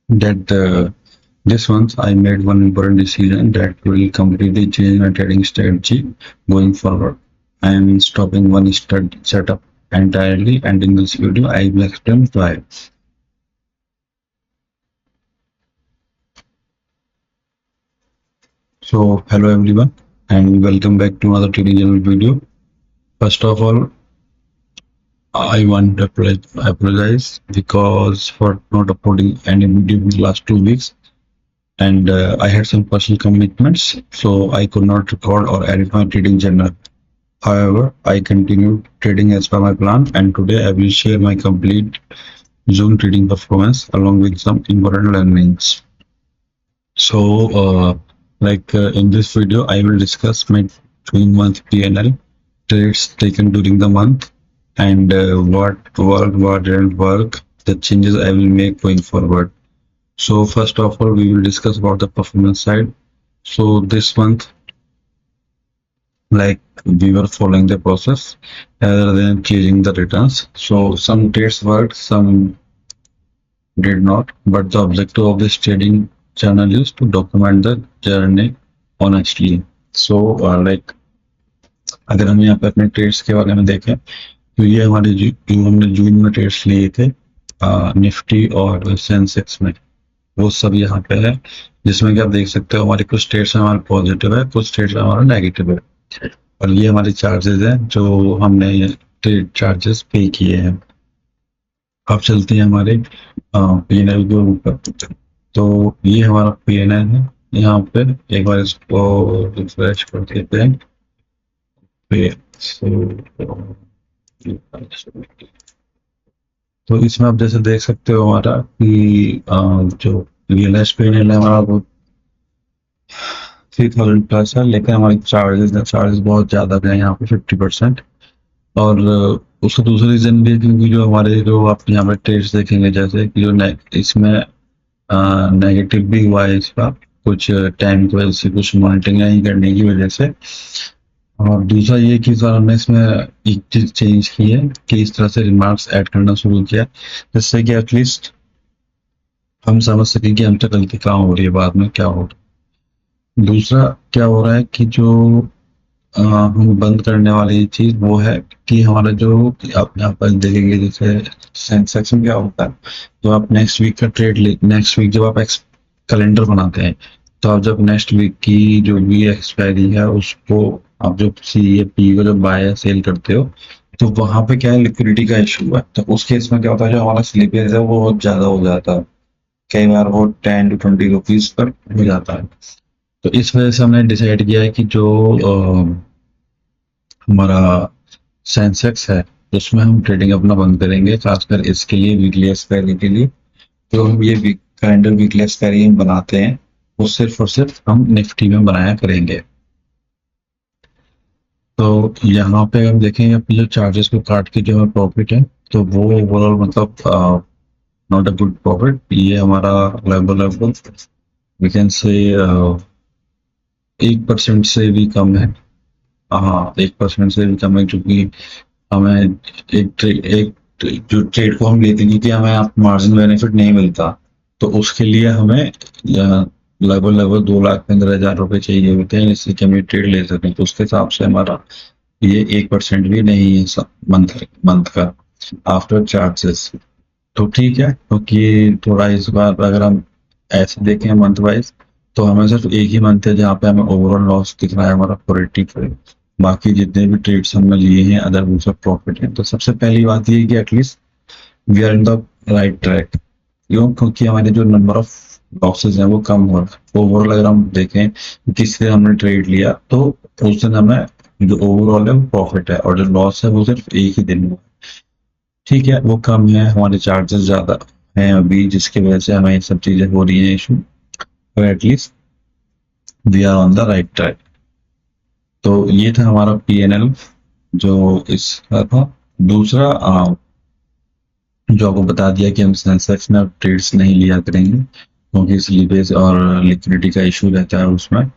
that this month I made one important decision that will completely change my trading strategy going forward. I am stopping one setup entirely, and in this video I will explain why. So hello everyone and welcome back to another trading channel video. First of all, I want to apologize because for not uploading any video in the last 2 weeks, and I had some personal commitments, so I could not record or edit my trading journal. However, I continued trading as per my plan, and today I will share my complete Zoom trading performance along with some important learnings. So, in this video, I will discuss my 3 month PNL, trades taken during the month, and what worked, what didn't work, the changes I will make going forward. So first of all, we will discuss about the performance side. So this month, we were following the process rather than chasing the returns. So some trades worked, some did not, but the objective of this trading channel is to document the journey honestly. So अगर हम यहाँ पे अपने trades के बारे में देखें तो ये हमारे जो हमने जून में ट्रेड्स लिए थे निफ्टी और सेंसेक्स में, वो सब यहाँ पे है, जिसमें कि आप देख सकते हो हमारे कुछ ट्रेड्स हमारे पॉजिटिव है, कुछ ट्रेड्स हमारा नेगेटिव है, और ये हमारे चार्जेस हैं जो हमने ट्रेड चार्जेस पे किए हैं। अब चलते हैं हमारे पीएनएल के ऊपर। तो ये हमारा पीएनएल है, यहाँ पे एक बार इसको रिफ्रेश कर देते हैं। तो इसमें आप जैसे देख सकते हो हमारा कि जो रियलाइज पीएनएल है हमारा वो 3000 प्लस है, लेकिन हमारे चार्जेस बहुत ज्यादा है यहाँ पे 50%। और उसका दूसरा रीजन भी है क्योंकि जो हमारे जो आप यहाँ पे ट्रेड्स देखेंगे जैसे कि जो इसमें नेगेटिव भी हुआ है इसका कुछ टाइम की वजह से, कुछ मॉनिटरिंग नहीं करने की वजह से। और दूसरा ये कि सर हमने इसमें एक चीज चेंज की है कि इस तरह से रिमार्क्स ऐड करना शुरू किया जिससे कि एटलीस्ट हम समझ सकें कि हमसे गलती कहाँ हो रही है, बाद में क्या हो रहा है। दूसरा क्या हो रहा है कि जो हम बंद करने वाली चीज वो है कि हमारा जो आप यहाँ पर देखेंगे जैसे सेंसेक्स में क्या होता है, तो आप नेक्स्ट वीक का नेक्स्ट वीक जब आप कैलेंडर बनाते हैं तो आप जब नेक्स्ट वीक की जो भी एक्सपायरी है उसको आप जो सी पी को जब बाय सेल करते हो तो वहां पे क्या है, लिक्विडिटी का इशू है। तो उस केस में क्या होता है, जो हमारा स्लिपेज है वो बहुत ज्यादा हो जाता है, कई बार वो 10 to 20 रुपीज पर हो जाता है। तो इस वजह से हमने डिसाइड किया है कि जो हमारा सेंसेक्स है उसमें हम ट्रेडिंग अपना बंद करेंगे, खासकर इसके लिए वीकली एक्सपायरी के लिए। तो हम ये कैलेंडर वीकली एक्सपायरी हम बनाते हैं वो सिर्फ और सिर्फ हम निफ्टी में बनाया करेंगे। तो यहाँ पे हम देखेंगे अपने जो चार्जेस को काट के जो हमारा प्रॉफिट है तो वो ओवरऑल मतलब नॉट अ गुड प्रॉफिट। ये हमारा लगभग वी कैन से 1% से भी कम है। हाँ, 1% से भी कम है, क्योंकि हमें एक जो ट्रेड को हम लेते हैं कि हमें मार्जिन बेनिफिट नहीं मिलता, तो उसके लिए हमें लगभग 2,15,000 रुपए चाहिए होते हैं जिससे कि हम ये ट्रेड ले सकें। तो उसके हिसाब से हमारा ये 1% भी नहीं है मंथ का आफ्टर चार्जेस। तो ठीक है, क्योंकि थोड़ा इस बार अगर हम ऐसे देखें मंथ वाइज तो हमें सिर्फ एक ही मंथ है जहाँ पे हमें ओवरऑल लॉस दिख रहा है हमारा 40 पे। बाकी जितने भी ट्रेड्स हमने लिए हैं अदर वो सब प्रॉफिट है। तो सबसे पहली बात ये है कि at least we are in the right track, क्यों? क्योंकि हमारे जो नंबर ऑफ लॉसेज हैं वो कम हो रहा है। ओवरऑल अगर हम देखें किस दिन हमने ट्रेड लिया तो उस दिन हमें जो ओवरऑल है वो प्रॉफिट है, और जो लॉस है वो सिर्फ एक ही दिन हुआ। ठीक है, वो कम है, हमारे चार्जेस ज्यादा हैं अभी जिसकी वजह से हमें ये सब चीजें हो रही है इशू, पर at least we are on the right track. तो ये था हमारा पीएनएल जो इसका था। दूसरा जो आपको बता दिया कि हम सेंसेक्स में अब ट्रेड्स नहीं लिया करेंगे क्योंकि स्लीपेज और लिक्विडिटी का इशू रहता है उसमें।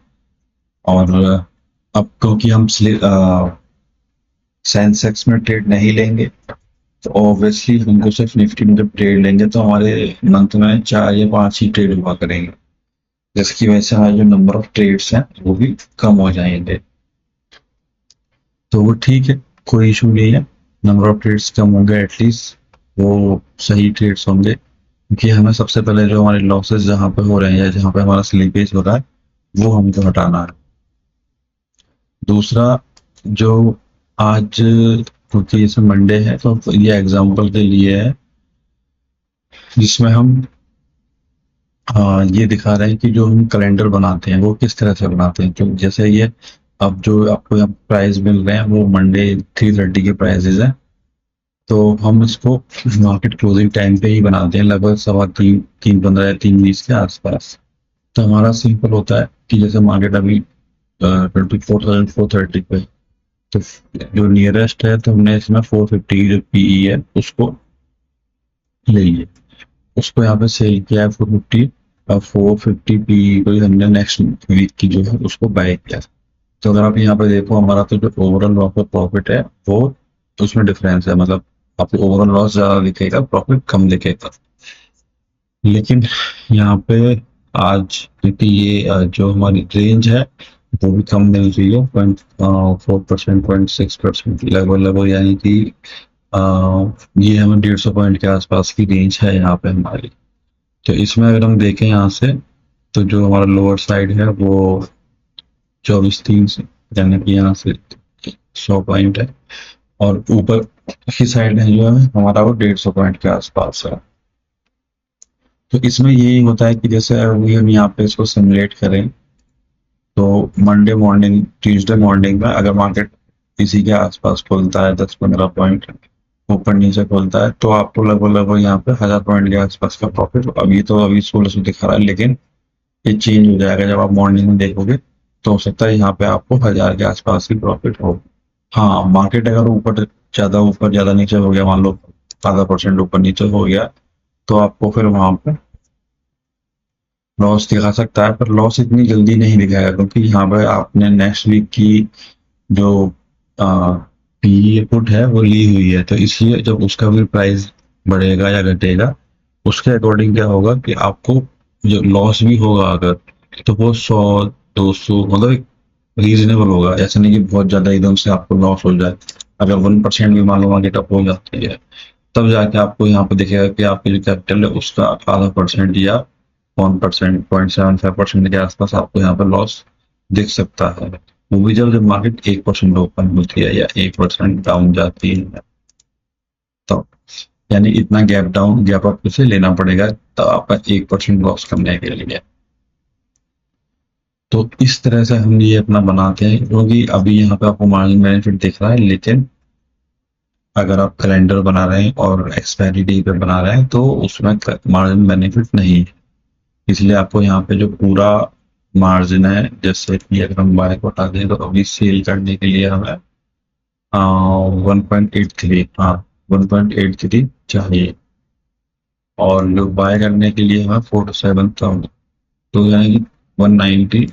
और अब क्योंकि हम सेंसेक्स में ट्रेड नहीं लेंगे तो ऑब्वियसली हमको सिर्फ निफ्टी में जब ट्रेड लेंगे तो हमारे मंथ में 4 या 5 ही ट्रेड हुआ करेंगे, जिसकी वजह से हमारे जो नंबर ऑफ ट्रेड्स हैं वो भी कम हो जाएंगे। तो वो ठीक है, कोई इशू नहीं है। नंबर ऑफ ट्रेड्स कम होंगे, एटलीस्ट वो सही ट्रेड्स होंगे, क्योंकि हमें सबसे पहले जो हमारे लॉसेस जहाँ पे हो रहे हैं या जहाँ पे हमारा स्लीपेज हो रहा है वो हमको हटाना है। दूसरा, जो आज, क्योंकि इसे मंडे है तो ये एग्जांपल के लिए है, जिसमें हम ये दिखा रहे हैं कि जो हम कैलेंडर बनाते हैं वो किस तरह से बनाते हैं। तो जैसे ये अब जो आपको यहाँ प्राइस मिल रहे हैं वो मंडे 3:30 के प्राइसेस हैं, तो हम इसको मार्केट क्लोजिंग टाइम पे ही बनाते हैं, लगभग 3:15 3:15 या 3:20 के आसपास। तो हमारा सिंपल होता है कि जैसे मार्केट अभी 24,430 पे, तो जो नियरेस्ट है तो हमने इसमें 450 की जो पीई है उसको ले लिए, उसको यहाँ पे सेल किया है 450, और 450 पीई को ही हमने नेक्स्ट वीक की जो है उसको बाय किया। तो अगर आप यहाँ पे देखो, हमारा तो जो ओवरऑल आपका प्रॉफिट है वो उसमें डिफरेंस है, मतलब आपको ओवरऑल लॉस ज्यादा दिखेगा, प्रॉफिट कम दिखेगा। लेकिन यहाँ पे आज क्योंकि ये जो हमारी रेंज है वो भी कम मिल रही है, 0.4%, 0.6% लगभग लगभग, यानी कि ये हमें 150 पॉइंट के आसपास की रेंज है यहाँ पे हमारी। तो इसमें अगर हम देखें यहाँ से, तो जो हमारा लोअर साइड है वो 24,3 से, यानी कि यहाँ से 100 पॉइंट है, और ऊपर की साइड है जो है हमारा वो 150 पॉइंट के आसपास है। तो इसमें यही होता है कि जैसे अभी हम यहाँ पे इसको सिमुलेट करें, तो मंडे मॉर्निंग, ट्यूसडे मॉर्निंग में अगर मार्केट इसी के आसपास खुलता है, 10-15 पॉइंट ऊपर नीचे खुलता है, तो आपको लगभग लगभग यहाँ पे 1000 पॉइंट के आसपास का प्रॉफिट, अभी 1600 दिखा रहा है, लेकिन ये चेंज हो जाएगा जब आप मॉर्निंग में देखोगे, तो हो सकता है यहाँ पे आपको 1000 के आसपास की प्रॉफिट हो। हाँ, मार्केट अगर ऊपर ज्यादा नीचे हो गया, मान लो आधा परसेंट ऊपर नीचे हो गया, तो आपको फिर वहां पे लॉस दिखा सकता है, पर लॉस इतनी जल्दी नहीं दिखाएगा, क्योंकि यहाँ पे आपने नेक्स्ट वीक की जो पी पुट है वो ली हुई है, तो इसलिए जब उसका भी प्राइस बढ़ेगा या घटेगा, उसके अकॉर्डिंग क्या होगा कि आपको जो लॉस भी होगा अगर, तो वो 100-200 मतलब रीजनेबल होगा, ऐसा नहीं कि बहुत ज्यादा एकदम से आपको लॉस हो जाए। अगर 1% भी मान लो मार्केट अप हो जाती है, तब जाके आपको यहाँ पे दिखेगा कि आपकी जो कैपिटल है उसका आधा परसेंट या 1%, 0.75% के आसपास आपको यहाँ पे लॉस दिख सकता है। वो भी जब जब मार्केट 1% ओपन होती है या 1% डाउन जाती है, तो यानी इतना गैप अप से लेना पड़ेगा, तो आपका 1% लॉस करने के लिए। तो इस तरह से हम ये अपना बनाते हैं, क्योंकि अभी यहाँ पे आपको मार्जिन बेनिफिट दिख रहा है, लेकिन अगर आप कैलेंडर बना रहे हैं और एक्सपायरी डे पे बना रहे हैं तो उसमें मार्जिन बेनिफिट नहीं है। इसलिए आपको यहाँ पे जो पूरा मार्जिन है, जैसे कि अगर हम बाय को हटा दें तो अभी सेल करने के लिए हमें 1.83, हाँ 1.83 चाहिए, और जो बाय करने के लिए हमें 47,000, तो यानी कि 190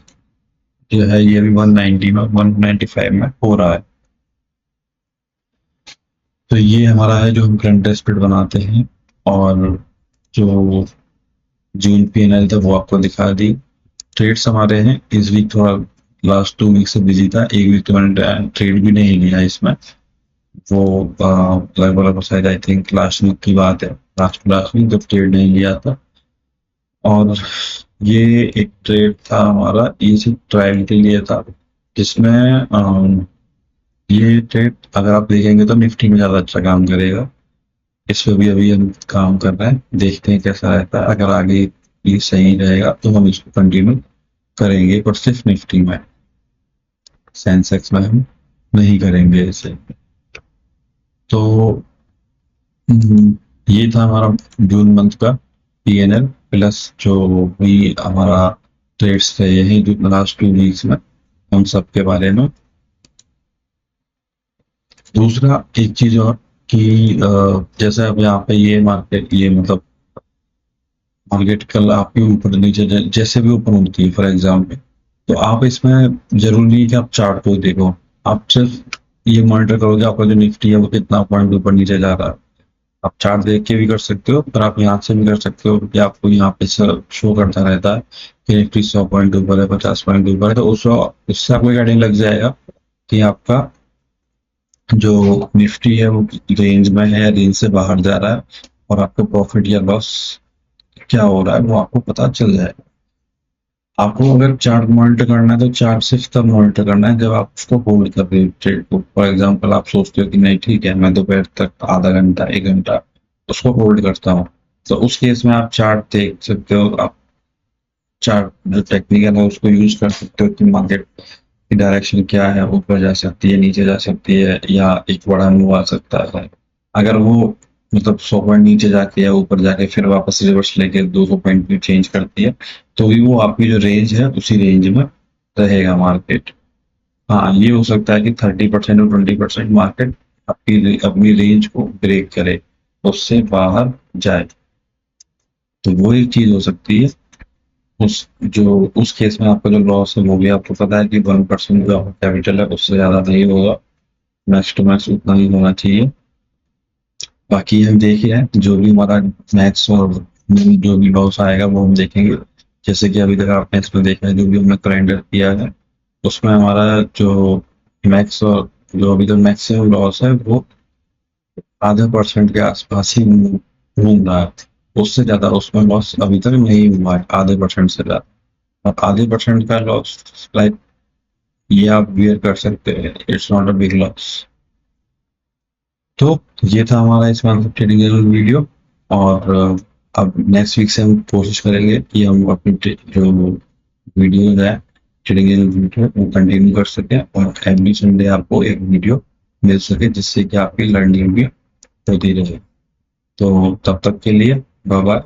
जो है, ये भी 190 में 195 में हो रहा है। तो ये हमारा है जो हम करंट स्प्रेड बनाते हैं, और जो जून पीएनएल था वो आपको दिखा दी। ट्रेड्स हमारे हैं इस वीक, थोड़ा लास्ट 2 वीक से बिजी था, एक वीक तो मैंने ट्रेड भी नहीं लिया इसमें, वो लगभग शायद आई थिंक लास्ट वीक की बात है, लास्ट वीक जब ट्रेड नहीं लिया था। और ये एक ट्रेड था हमारा, ये सिर्फ ट्रायल के लिए था, जिसमें ये ट्रेड अगर आप देखेंगे तो निफ्टी में ज्यादा अच्छा काम करेगा। इस पे भी अभी हम काम कर रहे हैं, देखते हैं कैसा रहता है। अगर आगे ये सही रहेगा तो हम इसको कंटिन्यू करेंगे, पर सिर्फ निफ्टी में, सेंसेक्स में हम नहीं करेंगे इसे। तो ये था हमारा जून मंथ का पीएनएल, प्लस जो भी हमारा ट्रेड्स थे यही जो लास्ट 2 वीक्स में, हम सब के बारे में। दूसरा एक चीज और कि जैसे अब यहाँ पे ये मार्केट, ये मतलब मार्केट कल आपके ऊपर नीचे जैसे भी ऊपर उठती है फॉर एग्जाम्पल, तो आप इसमें जरूरी नहीं कि आप चार्ट को देखो, आप सिर्फ ये मॉनिटर करोगे आपका जो निफ्टी है वो कितना पॉइंट ऊपर नीचे जा रहा है, आप चार्ट देख के भी कर सकते हो, पर आप यहाँ से भी कर सकते हो कि आपको यहाँ पे शो करता रहता है कि निफ्टी 100 पॉइंट ऊपर है, 50 पॉइंट ऊपर है, तो उससे आपको एक आइडिया लग जाएगा कि आपका जो निफ्टी है वो रेंज में है या रेंज से बाहर जा रहा है, और आपको प्रॉफिट या लॉस क्या हो रहा है वो आपको पता चल जाएगा। आपको अगर चार्ट मॉनिटर करना है तो चार्ट सिर्फ तब मॉनिटर करना है जब आप उसको होल्ड कर रहे हो ट्रेड को। फॉर एग्जांपल आप सोचते हो कि नहीं ठीक है, मैं दोपहर तक आधा घंटा 1 घंटा उसको होल्ड करता हूँ, तो उस केस में आप चार्ट देख सकते हो। आप चार्ट जो टेक्निकल है उसको यूज कर सकते हो कि मार्केट की डायरेक्शन क्या है, ऊपर जा सकती है, नीचे जा सकती है, या एक बड़ा मूव आ सकता है। अगर वो मतलब 100 पॉइंट नीचे जाके या ऊपर जाके फिर वापस रिवर्स लेके 200 पॉइंट भी चेंज करती है, तो भी वो आपकी जो रेंज है उसी रेंज में रहेगा मार्केट। हाँ, ये हो सकता है कि 30% और 20% मार्केट आपकी अपनी रेंज को ब्रेक करे, उससे बाहर जाए, तो वो एक चीज हो सकती है। उस केस में आपका जो लॉस है वो भी आपको पता है कि 1% जो आपका कैपिटल है उससे ज्यादा नहीं होगा, मैक्स टू मैक्स उतना ही होना चाहिए। बाकी हम देख रहे हैं जो भी हमारा मैक्स और जो भी लॉस आएगा वो हम देखेंगे। जैसे कि अभी तक आपने इसमें देखा है जो भी हमने करेंडर किया है, उसमें हमारा जो मैक्स और जो अभी तक मैक्सिमम लॉस है वो ½ % के आसपास ही घूम रहा है। उससे ज्यादा उसमें लॉस अभी तक नहीं हुआ है, ½ % से ज्यादा। और ½ % का लॉस लाइक ये आप बियर कर सकते हैं, it's not a big loss. तो ये था हमारा इस मंथ ट्रेडिंग वीडियो, और अब नेक्स्ट वीक से हम कोशिश करेंगे कि हम अपनी जो वीडियो है ट्रेडिंग वीडियो वो कंटिन्यू कर सकें, और एवरी संडे आपको एक वीडियो मिल सके जिससे कि आपकी लर्निंग भी होती रहे। तो तब तक के लिए बाय बाय।